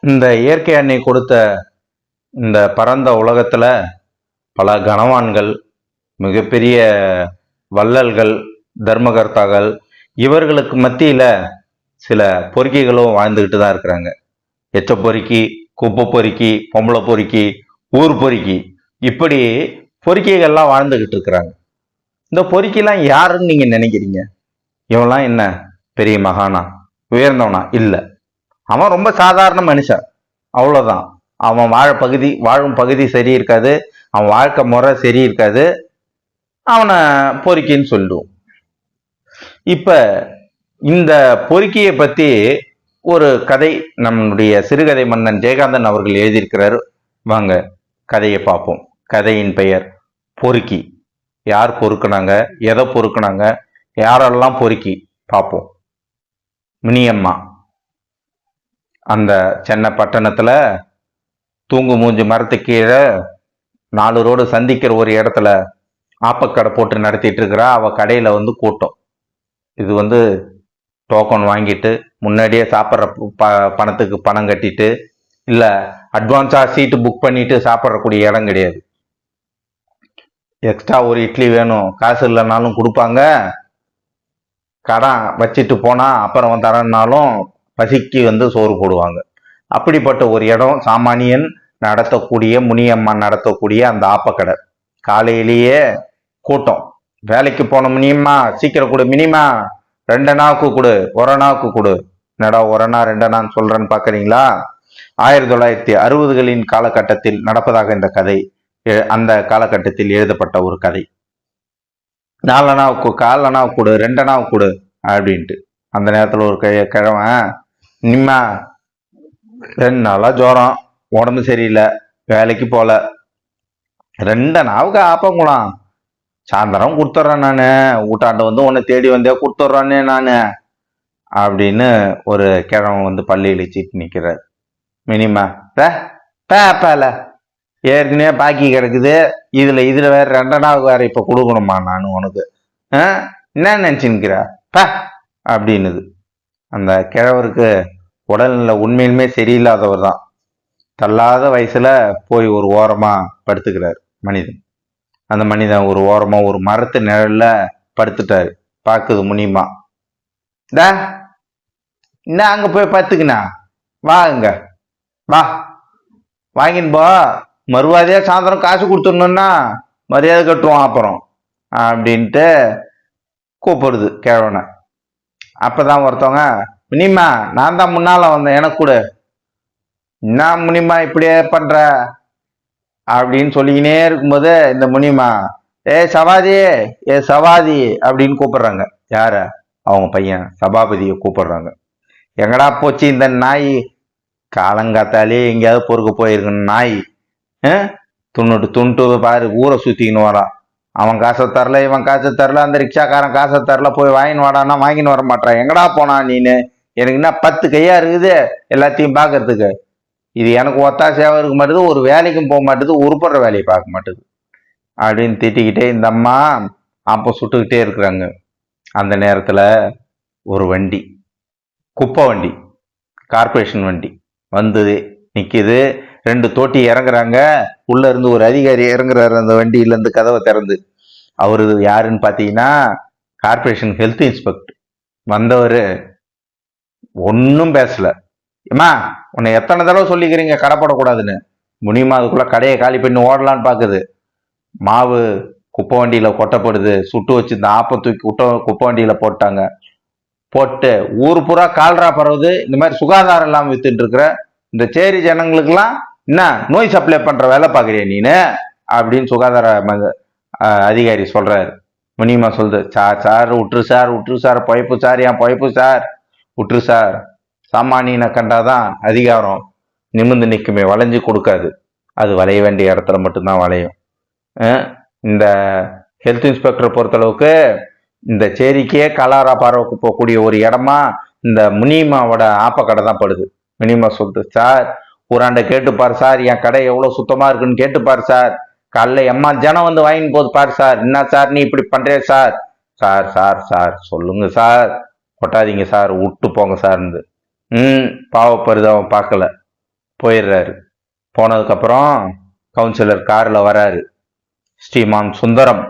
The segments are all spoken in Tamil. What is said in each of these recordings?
இந்த இயற்கை அன்னை கொடுத்த இந்த பரந்த உலகத்துல பல கனவான்கள், மிகப்பெரிய வள்ளல்கள், தர்மகர்த்தாக்கள், இவர்களுக்கு மத்தியில சில பொறுக்கிகளும் வாழ்ந்துகிட்டு தான் இருக்கிறாங்க. எச்ச பொறுக்கி, குப்பை பொறுக்கி, பொம்பளை பொறுக்கி, ஊர் பொறுக்கி, இப்படி பொறுக்கிகள்லாம் வாழ்ந்துகிட்டு இருக்கிறாங்க. இந்த பொறுக்கிலாம் யாருன்னு நீங்க நினைக்கிறீங்க? இவன்லாம் என்ன பெரிய மகானா, உயர்ந்தவனா? இல்லை, அவன் ரொம்ப சாதாரண மனுஷன், அவ்வளவுதான். அவன் வாழும் பகுதி சரி இருக்காது, அவன் வாழ்க்கை முறை சரி இருக்காது, அவனை பொறுக்கின்னு சொல்லுவோம். இப்ப இந்த பொறுக்கியை பத்தி ஒரு கதை நம்முடைய சிறுகதை மன்னன் ஜெயகாந்தன் அவர்கள் எழுதியிருக்கிறாரு. வாங்க கதையை பார்ப்போம். கதையின் பெயர் பொறுக்கி. யார் பொறுக்குனாங்க, எதை பொறுக்குனாங்க, யாரெல்லாம் பொறுக்கி பார்ப்போம். மினியம்மா அந்த சென்னை பட்டணத்துல தூங்கு மூஞ்சி மரத்து கீழே 4 ரோடு சந்திக்கிற ஒரு இடத்துல ஆப்பக்கடை போட்டு நடத்திட்டு இருக்கிறா. அவ கடையில கூட்டம். இது டோக்கன் வாங்கிட்டு முன்னாடியே சாப்பிட்ற பணத்துக்கு பணம் கட்டிட்டு, இல்ல அட்வான்ஸா சீட்டு புக் பண்ணிட்டு சாப்பிட்றக்கூடிய இடம் கிடையாது. எக்ஸ்ட்ரா ஒரு இட்லி வேணும், காசு இல்லைனாலும் கொடுப்பாங்க. கடன் வச்சுட்டு போனா அப்புறம் தரனாலும் பசிக்கு சோறு போடுவாங்க. அப்படிப்பட்ட ஒரு இடம் சாமானியன் நடத்தக்கூடிய, முனியம்மா நடத்தக்கூடிய அந்த ஆப்பக்கடை. காலையிலேயே கூட்டம். வேலைக்கு போன முனியம்மா, சீக்கிரம் கொடு மினிமா, 2 நாவுக்கு கொடு, 1 நாவுக்கு கொடு. என்னடா 1 நா 2 நான்னு சொல்றேன்னு பாக்குறீங்களா? 1960களின் காலகட்டத்தில் நடப்பதாக இந்த கதை. அந்த காலகட்டத்தில் எழுதப்பட்ட ஒரு கதை. 4 நாவுக்கு, 1/4 நாவுக்கு கொடு, 2 நாவுக்கு கொடு அப்படின்ட்டு. அந்த நேரத்தில் ஒரு கிழவன், நிம்மா 2 நாளா ஜோரம், உடம்பு சரியில்லை, வேலைக்கு போல, 2 நாவுக்கு ஆப்பங்குளாம், சாயந்தரம் கொடுத்துட்றேன் நானு, ஊட்டாண்ட உன்னை தேடி வந்தே கொடுத்துட்றானே நானு அப்படின்னு ஒரு கிழவன் பள்ளி இழிச்சிட்டு நிக்கிறார். மினிமா பேப்பால ஏற்கனவே பாக்கி கிடக்குது, இதுல வேற 2 நாவுக்கு வேற இப்ப கொடுக்கணுமா நான் உனக்கு? என்ன நினைச்சுன்னுக்கிற ப அப்படின்னுது. அந்த கிழவருக்கு உடல்நிலை உண்மையிலுமே சரியில்லாதவர் தான். தள்ளாத வயசுல போய் ஒரு ஓரமா படுத்துக்கிறார் மனிதன். அந்த மனிதன் ஒரு ஓரமா ஒரு மரத்து நிழல்ல படுத்துட்டாரு. பாக்குது முனிமா, இந்த அங்க போய் பத்துக்குண்ணா, வா இங்க வா, வாங்கின்னு போ, மறுவாதையா சாயந்தரம் காசு கொடுத்துடணும்னா மரியாதை கட்டுவான் அப்புறம் அப்படின்ட்டு கூப்பிடுது கிழவனை. அப்பதான் ஒருத்தவங்க, முனிமா நான் தான் முன்னால வந்தேன், எனக்கு கூட. என்ன முனிமா இப்படியே பண்ற அப்படின்னு சொல்லிக்கினே இருக்கும்போது இந்த முனிமா, சவாதி, சவாதி அப்படின்னு கூப்பிடுறாங்க. யார? அவங்க பையன் சபாபதியை கூப்பிடுறாங்க. எங்கடா போச்சு இந்த நாய்? காலங்காத்தாலே எங்கேயாவது பொறுக்க போயிருக்கணும் நாய். துண்ணுட்டு பாரு, ஊரை சுத்திக்கின்னு வரான். அவன் காசை தரல, இவன் காசை தரல, அந்த ரிக்ஷாக்காரன் காசை தரல, போய் வாங்கின்னு வாடான்னா வாங்கின்னு வர மாட்டான். எங்கடா போனா நீனு? எனக்கு என்ன 10 கையா இருக்குது எல்லாத்தையும் பாக்குறதுக்கு? இது எனக்கு ஒத்தாசையாவும் இருக்க மாட்டேது, ஒரு வேலைக்கும் போக மாட்டேது, உருப்படுற வேலையை பார்க்க மாட்டேது அப்படின்னு திட்டிக்கிட்டே இந்த அம்மா அப்போ சுட்டுக்கிட்டே இருக்கிறாங்க. அந்த நேரத்துல ஒரு வண்டி, குப்பை வண்டி, கார்பரேஷன் வண்டி நிக்குது. 2 தோட்டி இறங்குறாங்க. உள்ள இருந்து ஒரு அதிகாரி இறங்குறாரு அந்த வண்டியில இருந்து கதவை திறந்து. அவரு யாருன்னு பாத்தீங்கன்னா கார்பரேஷன் ஹெல்த் இன்ஸ்பெக்டர். வந்தவர் ஒன்னும் பேசல. ஏமா உன்னை எத்தனை தடவை சொல்லிக்கிறீங்க கடைப்படக்கூடாதுன்னு? முனிமா அதுக்குள்ள கடையை காலி பண்ணி ஓடலான்னு பாக்குது. மாவு குப்பை வண்டியில கொட்டப்படுது. சுட்டு வச்சு இந்த ஆப்ப தூக்கி குப்பை வண்டியில போட்டாங்க. போட்டு ஊர் பூரா கால்ரா பரவுது. இந்த மாதிரி சுகாதாரம் இல்லாம வித்துட்டு இருக்கிற இந்த சேரி ஜனங்களுக்கெல்லாம் என்ன நோய் சப்ளை பண்ற வேலை பாக்குறியா நீனு அப்படின்னு சுகாதார அதிகாரி சொல்றாரு. முனிமா சொல்லுது, சார் விட்டுரு சார், விட்டுரு சார், பொழைப்பு சார், என் பொழைப்பு சார், விட்டுரு சார். சாமானியனை கண்டாதான் அதிகாரம் நிமிர்ந்து நிற்குமே, வளைஞ்சு கொடுக்காது. அது வளைய வேண்டிய இடத்துல மட்டும்தான் வளையும். இந்த ஹெல்த் இன்ஸ்பெக்டரை பொறுத்தளவுக்கு இந்த சேரிக்கே கலாரா பார்வைக்கு போகக்கூடிய ஒரு இடமா இந்த முனிமாவோட ஆப்பக்கடை தான் படுது. முனிமா சொல்லுது, சார் ஊராண்ட கேட்டுப்பாரு சார், என் கடை எவ்வளவு சுத்தமா இருக்குன்னு கேட்டுப்பாரு சார், காலைல எம்மா ஜனம் வாங்கின்னு போது பாரு சார், என்ன சார் நீ இப்படி பண்றே சார்? சார் சார் சார் சொல்லுங்க சார், கொட்டாதீங்க சார், விட்டு போங்க சார். பாவப்படுது, அவன் பார்க்கல. போயிடுறாரு. போனதுக்கப்புறம் கவுன்சிலர் காரில் வராரு. ஸ்ரீமான் சுந்தரம்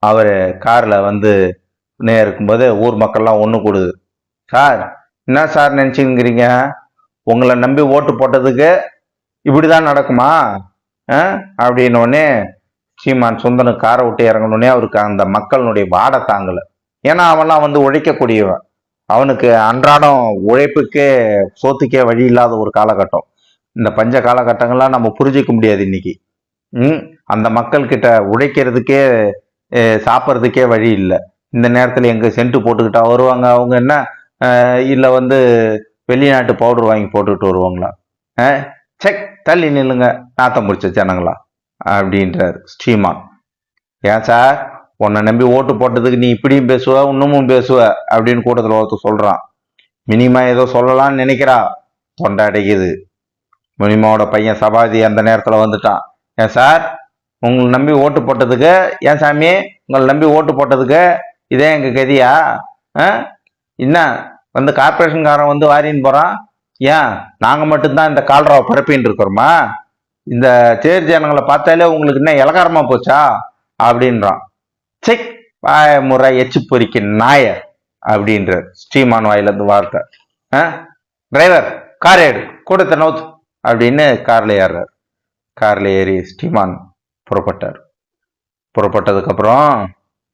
அவர் காரில் வந்து இருக்கும்போது ஊர் மக்கள்லாம் ஒன்று கூடுது. சார், என்ன சார் நினச்சிங்கிறீங்க? உங்களை நம்பி ஓட்டு போட்டதுக்கு இப்படிதான் நடக்குமா? அப்படின்னோடனே சீமான் சுந்தரன் காரை விட்டு இறங்கணுன்னே அவருக்கு அந்த மக்களுடைய வாடை தாங்கலை. ஏன்னா அவன்லாம் வந்து உழைக்கக்கூடியவன். அவனுக்கு அன்றாடம் உழைப்புக்கே சோத்துக்கே வழி இல்லாத ஒரு காலகட்டம். இந்த பஞ்ச காலகட்டங்கள்லாம் நம்ம புரிஞ்சிக்க முடியாது இன்னைக்கு. அந்த மக்கள் கிட்ட உழைக்கிறதுக்கே சாப்பிட்றதுக்கே வழி இல்லை. இந்த நேரத்தில் எங்கே சென்ட்டு போட்டுக்கிட்டா வருவாங்க? அவங்க என்ன இல்லை வந்து வெளிநாட்டு பவுடர் வாங்கி போட்டுக்கிட்டு வருவாங்களா? செக் தள்ளி நில்லுங்க நாத்தம் முடிச்ச ஜனங்களா அப்படின்றார் ஸ்ரீமான். ஏன் சார், உன்னை நம்பி ஓட்டு போட்டதுக்கு நீ இப்படியும் பேசுவ இன்னமும் பேசுவ அப்படின்னு கூட்டத்தில் ஒருத்தர் சொல்றான். மினிமா ஏதோ சொல்லலாம்னு நினைக்கிறா, கொண்டாடிக்குது. மினிமாவோட பையன் சபாதி அந்த நேரத்தில் வந்துட்டான். ஏன் சார், உங்களை நம்பி ஓட்டு போட்டதுக்கு, ஏன் சாமி உங்களை நம்பி ஓட்டு போட்டதுக்கு இதே எங்க கதியா? என்ன வந்து கார்பரேஷன்காரன் வந்து வாரின்னு போறான்? ஏன் நாங்க மட்டும்தான் இந்த கால்ராவை பரப்பின்னு இருக்கிறோமா? இந்த சேர் ஜனங்களை பார்த்தாலே உங்களுக்கு என்ன இலகாரமா போச்சா அப்படின்றான். செக் முறை எச்சு பொறிக்க நாய அப்படின்ற ஸ்ரீமான் வாயிலிருந்து வார்த்தை. டிரைவர் கார் ஏடு கூடத்தை நோத்து அப்படின்னு கார்ல ஏறார். கார்ல ஏறி ஸ்ரீமான் புறப்பட்டார். புறப்பட்டதுக்கு அப்புறம்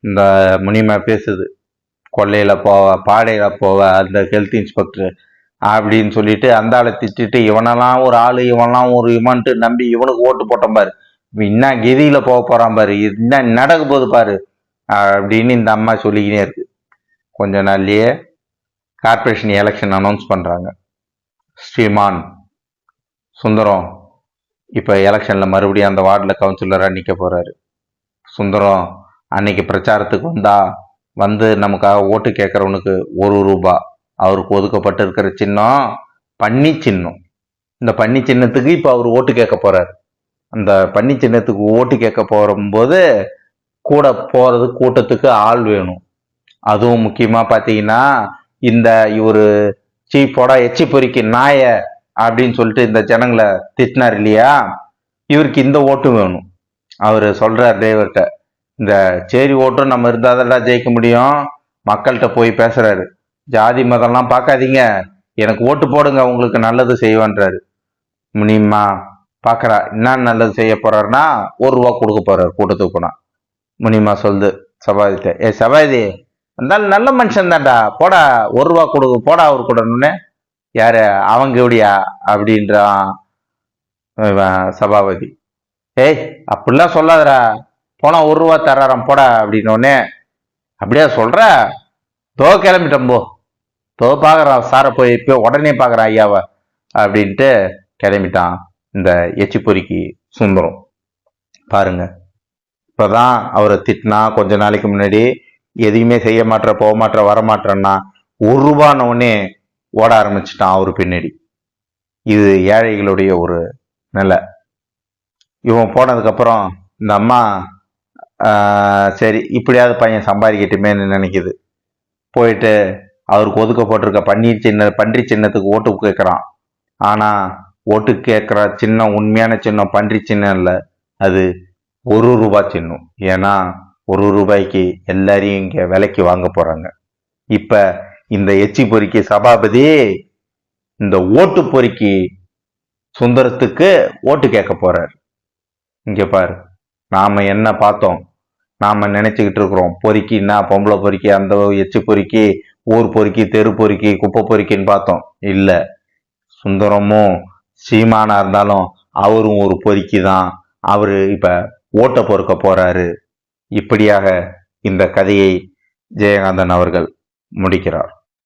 இந்த முனிமா பேசுது. கொள்ளையில போவ, பாடையில போவ, அந்த ஹெல்த் இன்ஸ்பெக்டர் அப்படின்னு சொல்லிட்டு அந்த ஆளை திட்டிட்டு இவனெல்லாம் ஒரு ஆளு, இவனெல்லாம் ஒரு இவன்ட்டு நம்பி இவனுக்கு ஓட்டு போட்டோம் பாரு, என்ன கெதியில போக போறான் பாரு, என்ன நடக்க போகுது பாரு அப்படின்னு இந்த அம்மா சொல்லிக்கினே இருக்கு. கொஞ்ச நாள்லயே கார்பரேஷன் எலெக்ஷன் அனௌன்ஸ் பண்றாங்க. ஸ்ரீமான் சுந்தரம் இப்ப எலெக்ஷன்ல மறுபடியும் அந்த வார்டில் கவுன்சிலரா நிக்க போறாரு. சுந்தரம் அன்னைக்கு பிரச்சாரத்துக்கு வந்து நமக்காக ஓட்டு கேட்கறவனுக்கு ₹1 அவருக்கு ஒதுக்கப்பட்டு இருக்கிற சின்னம் பன்னி சின்னம். இந்த பன்னி சின்னத்துக்கு இப்ப அவர் ஓட்டு கேட்க போறாரு. அந்த பன்னி சின்னத்துக்கு ஓட்டு கேட்க போகும்போது கூட போறது கூட்டத்துக்கு ஆள் வேணும். அதுவும் முக்கியமா பாத்தீங்கன்னா இந்த இவரு சீஃபோட எச்சி பொறிக்கு நாய அப்படின்னு சொல்லிட்டு இந்த ஜனங்களை திட்டினார் இல்லையா, இவருக்கு இந்த ஓட்டு வேணும். அவரு சொல்றார் டிரைவர்கிட்ட, இந்த சேரி ஓட்டும் நம்ம இருந்தாதான் ஜெயிக்க முடியும். மக்கள்கிட்ட போய் பேசுறாரு, ஜாதி மதம்லாம் பார்க்காதீங்க, எனக்கு ஓட்டு போடுங்க, உங்களுக்கு நல்லது செய்வேன்றாரு. முனிமா பாக்குறா, என்ன நல்லது செய்ய போறாருன்னா ₹1 கொடுக்க போறாரு கூட்டத்துக்கு போனா. முனிமா சொல்லுது சபாதிட்ட, சபாதி இருந்தாலும் நல்ல மனுஷன் தான்டா, போடா ₹1 கொடுக்க போடா அவர் கூடன்னு. யாரு அவங்க எப்படியா அப்படின்றான் சபாபதி. அப்படிலாம் சொல்லாதடா, போனா ₹1 தர்றாராம் போடா அப்படின்னோடனே, அப்படியா சொல்ற, தோ கிளம்பிட்டோம் போ, தோ பாக்குறான் சாரை போய் இப்போ உடனே பாக்குறான் ஐயாவை அப்படின்ட்டு கிளம்பிட்டான் இந்த எச்சி பொறிக்கு சுந்தரம். பாருங்க, இப்பதான் அவரை திட்டினா கொஞ்ச நாளைக்கு முன்னாடி எதையுமே செய்ய மாட்ட, போக மாட்ட, வரமாட்டேன்னா ₹1 ஓட ஆரம்பிச்சிட்டான் அவரு பின்னாடி. இது ஏழைகளுடைய ஒரு நிலை. இவன் போனதுக்கு அப்புறம் இந்த அம்மா சரி இப்படியாவது பையன் சம்பாதிக்கட்டுமேன்னு நினைக்குது. போயிட்டு அவருக்கு ஒதுக்கப்பட்டிருக்க பன்றி சின்னத்துக்கு ஓட்டு கேட்குறான். ஆனா ஓட்டு கேட்குற சின்னம் உண்மையான சின்னம் பன்றி சின்னம் இல்லை, அது ₹1 சின்னம். ஏன்னா ₹1 எல்லாரையும் இங்க விலைக்கு வாங்க போறாங்க. இப்ப இந்த எச்சி பொறிக்கு சபாபதி இந்த ஓட்டு பொறிக்கு சுந்தரத்துக்கு ஓட்டு கேட்க போறாரு. இங்க பாரு, நாம என்ன பார்த்தோம், நாம நினைச்சுக்கிட்டு இருக்கிறோம் பொறுக்கின்னா பொம்பளை பொறுக்கி, அந்த எச்சு பொறுக்கி, ஊர் பொறுக்கி, தெரு பொறுக்கி, குப்பை பொறுக்கின்னு பார்த்தோம். இல்ல, சுந்தரமும் சீமானா இருந்தாலும் அவரும் ஒரு பொறுக்கி தான். அவரு இப்ப ஓட்ட பொறுக்க போறாரு. இப்படியாக இந்த கதையை ஜெயகாந்தன் அவர்கள் முடிக்கிறார்.